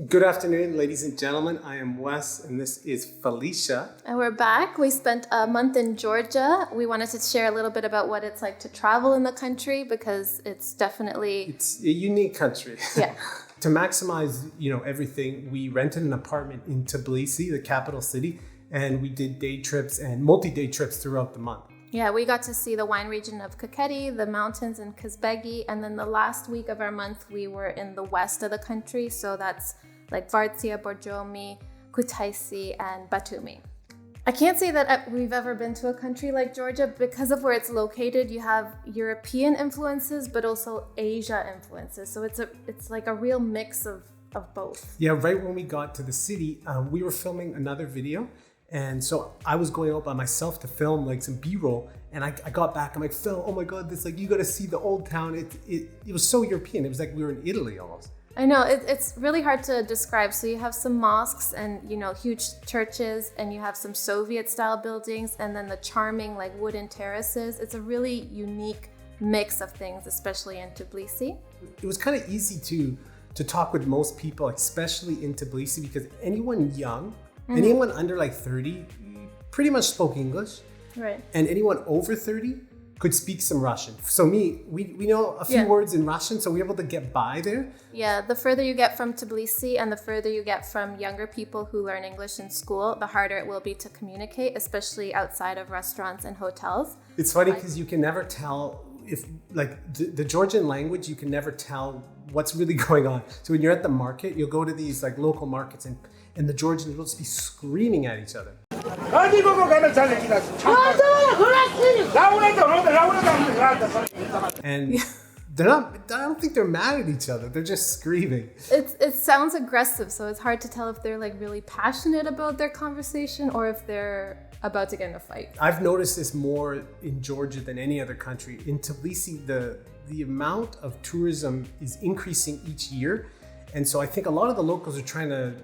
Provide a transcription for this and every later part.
Good afternoon, ladies and gentlemen. I am Wes, and this is Felicia. And we're back. We spent a month in Georgia. We wanted to share a little bit about what it's like to travel in the country because it's a unique country. Yeah. To maximize, everything, we rented an apartment in Tbilisi, the capital city, and we did day trips and multi-day trips throughout the month. Yeah, we got to see the wine region of Khinkali, the mountains in Kazbegi, and then the last week of our month, we were in the west of the country. So that's like Vartsia, Borjomi, Kutaisi, and Batumi. I can't say that we've ever been to a country like Georgia because of where it's located. You have European influences, but also Asia influences. So it's like a real mix of both. Yeah, right when we got to the city, we were filming another video. And so I was going out by myself to film like some B-roll, and I got back. I'm like, Phil, oh my God, this you got to see the old town. It was so European. It was like we were in Italy almost. I know it's really hard to describe. So you have some mosques and huge churches, and you have some Soviet style buildings, and then the charming like wooden terraces. It's a really unique mix of things, especially in Tbilisi. It was kind of easy to talk with most people, especially in Tbilisi, because anyone young. Anyone under like 30 pretty much spoke English. Right. And anyone over 30 could speak some Russian. So we know a few words in Russian, so we're able to get by there. Yeah, the further you get from Tbilisi and the further you get from younger people who learn English in school, the harder it will be to communicate, especially outside of restaurants and hotels. It's funny because you can never tell if like the Georgian language, you can never tell what's really going on. So when you're at the market, you'll go to these like local markets and the Georgians will just be screaming at each other. And they're not, I don't think they're mad at each other. They're just screaming. It sounds aggressive, so it's hard to tell if they're like really passionate about their conversation or if they're about to get in a fight. I've noticed this more in Georgia than any other country. In Tbilisi, the amount of tourism is increasing each year. And so I think a lot of the locals are trying to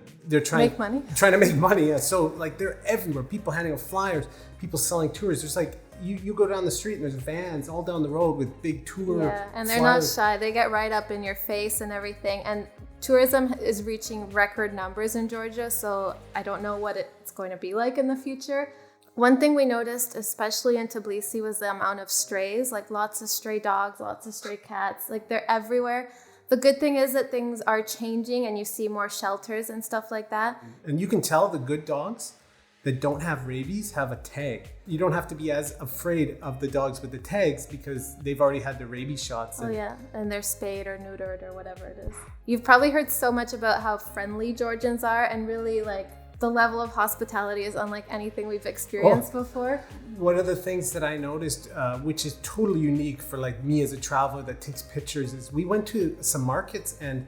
make money. Yeah. So like they're everywhere. People handing out flyers, people selling tours. There's like you go down the street and there's vans all down the road with big tour. Yeah, and they're flyers. not shy. They get right up in your face and everything. And tourism is reaching record numbers in Georgia. So I don't know what it's going to be like in the future. One thing we noticed, especially in Tbilisi, was the amount of strays, like lots of stray dogs, lots of stray cats, like they're everywhere. The good thing is that things are changing and you see more shelters and stuff like that. And you can tell the good dogs that don't have rabies have a tag. You don't have to be as afraid of the dogs with the tags because they've already had the rabies shots. And they're spayed or neutered or whatever it is. You've probably heard so much about how friendly Georgians are, and really like the level of hospitality is unlike anything we've experienced before. One of the things that I noticed, which is totally unique for like me as a traveler that takes pictures, is we went to some markets, and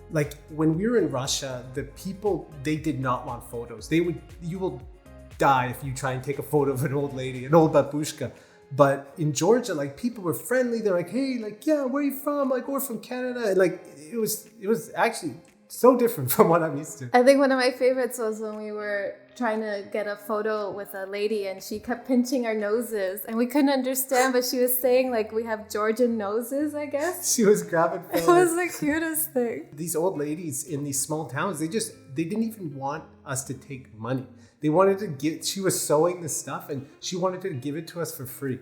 like when we were in Russia, the people, they did not want photos. You will die if you try and take a photo of an old lady, an old babushka. But in Georgia, like people were friendly. They're like, hey, like, yeah, where are you from? Like, we're from Canada. And like, it was actually so different from what I'm used to. I think one of my favorites was when we were trying to get a photo with a lady and she kept pinching our noses and we couldn't understand, but she was saying like we have Georgian noses, I guess. She was grabbing photos. It was the cutest thing. These old ladies in these small towns, they didn't even want us to take money. They wanted to she was sewing the stuff and she wanted to give it to us for free.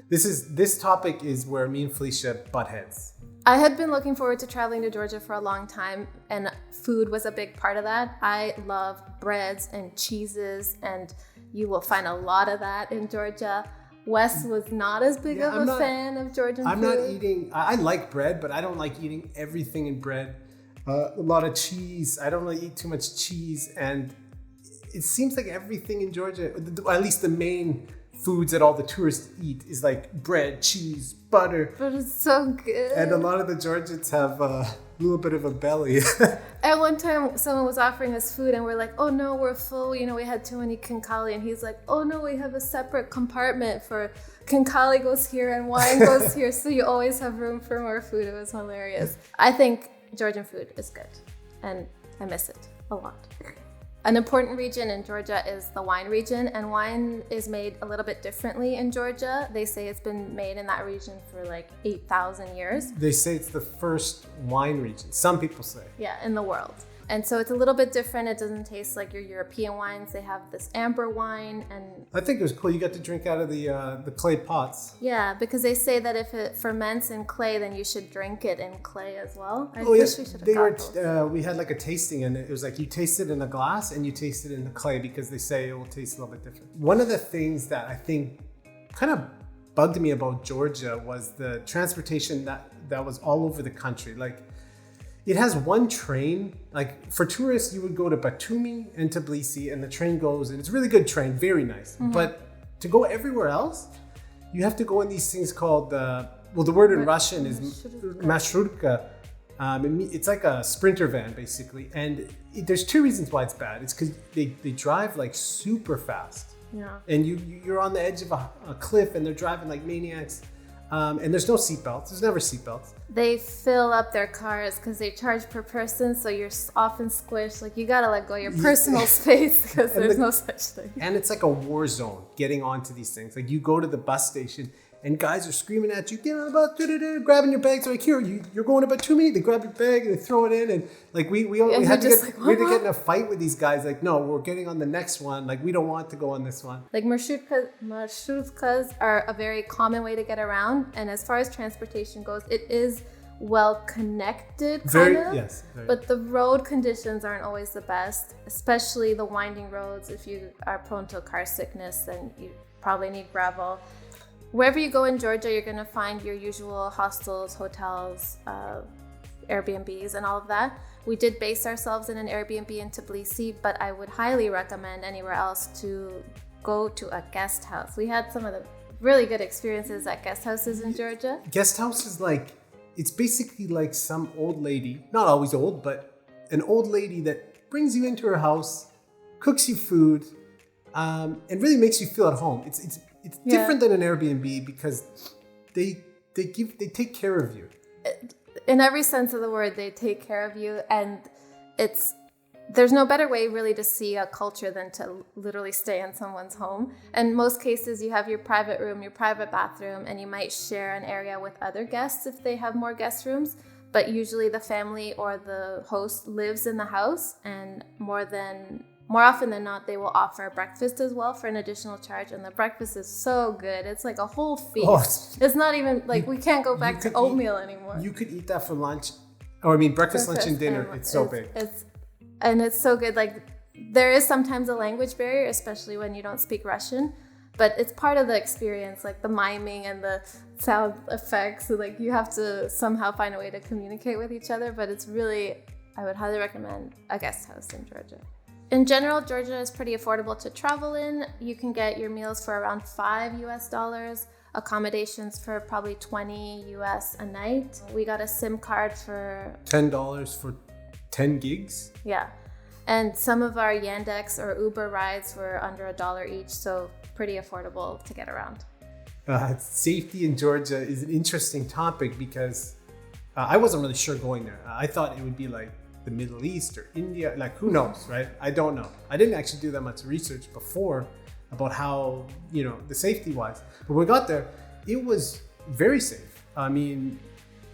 This topic is where me and Felicia butt heads. I had been looking forward to traveling to Georgia for a long time, and food was a big part of that. I love breads and cheeses, and you will find a lot of that in Georgia. Wes was not as big of a fan of Georgian food. I like bread, but I don't like eating everything in bread. A lot of cheese. I don't really eat too much cheese, and it seems like everything in Georgia, at least the main foods that all the tourists eat, is like bread, cheese, butter. But it's so good. And a lot of the Georgians have a little bit of a belly. At one time, someone was offering us food and we're like, oh no, we're full. We had too many khinkali. And he's like, oh no, we have a separate compartment for khinkali goes here and wine goes here. So you always have room for more food. It was hilarious. I think Georgian food is good and I miss it a lot. An important region in Georgia is the wine region, and wine is made a little bit differently in Georgia. They say it's been made in that region for like 8,000 years. They say it's the first wine region. Some people say. Yeah, in the world. And so it's a little bit different. It doesn't taste like your European wines. They have this amber wine, and I think it was cool. You got to drink out of the clay pots. yeah, because they say that if it ferments in clay, then you should drink it in clay as well. I Yes, wish we should have got those. we had like a tasting, and it was like you taste it in a glass and you taste it in the clay because they say it will taste a little bit different. One of the things that I think kind of bugged me about Georgia was the transportation that was all over the country. Like, it has one train. Like, for tourists, you would go to Batumi and Tbilisi, and the train goes, and it's a really good train, very nice. Mm-hmm. But to go everywhere else, you have to go in these things called, the word in Russian is marshrutka. It's like a sprinter van, basically. And there's two reasons why it's bad. It's because they drive like super fast. Yeah. And you're on the edge of a cliff, and they're driving like maniacs. And there's no seatbelts. There's never seatbelts. They fill up their cars because they charge per person, so you're often squished. Like, you gotta let go of your personal space because there's no such thing. And it's like a war zone getting onto these things. Like, you go to the bus station and guys are screaming at you, get on the bus, grabbing your bags. Like, here, you're going to Batumi. They grab your bag and they throw it in. And like we had to get in a fight with these guys. Like, no, we're getting on the next one. Like, we don't want to go on this one. Like, marshrutkas are a very common way to get around. And as far as transportation goes, it is well connected, Yes. But the road conditions aren't always the best, especially the winding roads. If you are prone to car sickness, then you probably need gravel. Wherever you go in Georgia, you're going to find your usual hostels, hotels, Airbnbs, and all of that. We did base ourselves in an Airbnb in Tbilisi, but I would highly recommend anywhere else to go to a guest house. We had some of the really good experiences at guest houses in Georgia. Guest house is like, it's basically like some old lady, not always old, but an old lady that brings you into her house, cooks you food, and really makes you feel at home. It's different than an Airbnb because they take care of you. In every sense of the word, they take care of you, and there's no better way really to see a culture than to literally stay in someone's home. In most cases, you have your private room, your private bathroom, and you might share an area with other guests if they have more guest rooms. But usually the family or the host lives in the house, and more often than not, they will offer breakfast as well for an additional charge. And the breakfast is so good. It's like a whole feast. It's not even like we can't go back to oatmeal anymore. You could eat that for lunch. Breakfast, lunch, and dinner. It's so big. It's so good. Like, there is sometimes a language barrier, especially when you don't speak Russian. But it's part of the experience, like the miming and the sound effects. So, like, you have to somehow find a way to communicate with each other. But it's really, I would highly recommend a guest house in Georgia. In general, Georgia is pretty affordable to travel in. You can get your meals for around $5, accommodations for probably $20 a night. We got a SIM card for $10 for 10 gigs. Yeah. And some of our Yandex or Uber rides were under $1 each, so pretty affordable to get around. Safety in Georgia is an interesting topic because I wasn't really sure going there. I thought it would be like the Middle East or India, like who knows, right? I don't know. I didn't actually do that much research before about how, the safety wise. But when we got there, it was very safe. I mean,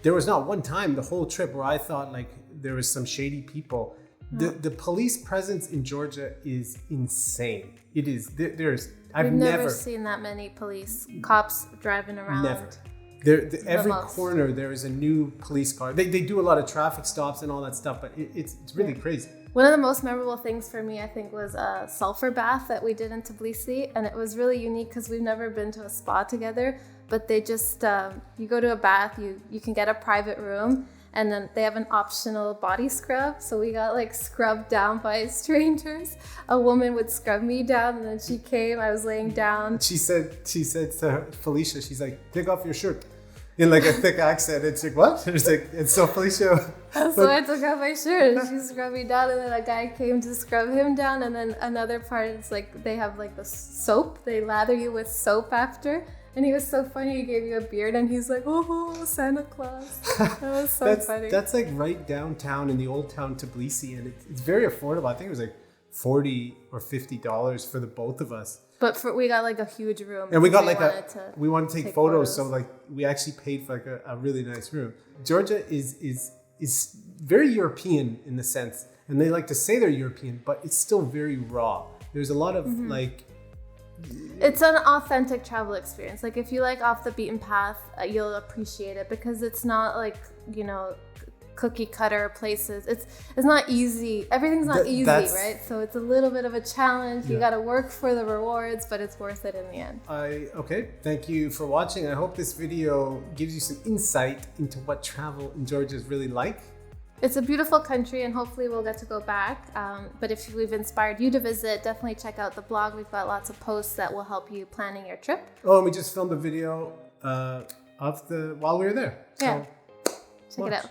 there was not one time the whole trip where I thought like there was some shady people. The police presence in Georgia is insane. It is. I've never seen that many cops driving around. Never. Every corner there is a new police car. They do a lot of traffic stops and all that stuff, but it's really crazy. One of the most memorable things for me, I think, was a sulfur bath that we did in Tbilisi, and it was really unique because we've never been to a spa together. But they just you go to a bath, you can get a private room. And then they have an optional body scrub. So we got like scrubbed down by strangers. A woman would scrub me down, and then she came, I was laying down. She said to Felicia, she's like, take off your shirt. In like a thick accent. It's like, what? It's like, and so Felicia. So I took off my shirt and she scrubbed me down, and then a guy came to scrub him down. And then another part, it's like they have like the soap. They lather you with soap after. And he was so funny. He gave you a beard, and he's like, "Oh, Santa Claus." That was so funny. That's like right downtown in the old town Tbilisi, and it's very affordable. I think it was like $40 or $50 for the both of us. But we got like a huge room, and we got we wanted to take photos, so like we actually paid for like a really nice room. Georgia is is very European in the sense, and they like to say they're European, but it's still very raw. There's a lot of like. It's an authentic travel experience. Like if you like off the beaten path, you'll appreciate it because it's not like, you know, cookie cutter places. It's not easy. Everything's not easy, right? So it's a little bit of a challenge. You got to work for the rewards, but it's worth it in the end. Okay. Thank you for watching. I hope this video gives you some insight into what travel in Georgia is really like. It's a beautiful country and hopefully we'll get to go back. But if we've inspired you to visit, definitely check out the blog. We've got lots of posts that will help you planning your trip. Oh, and we just filmed a video while we were there. So check it out.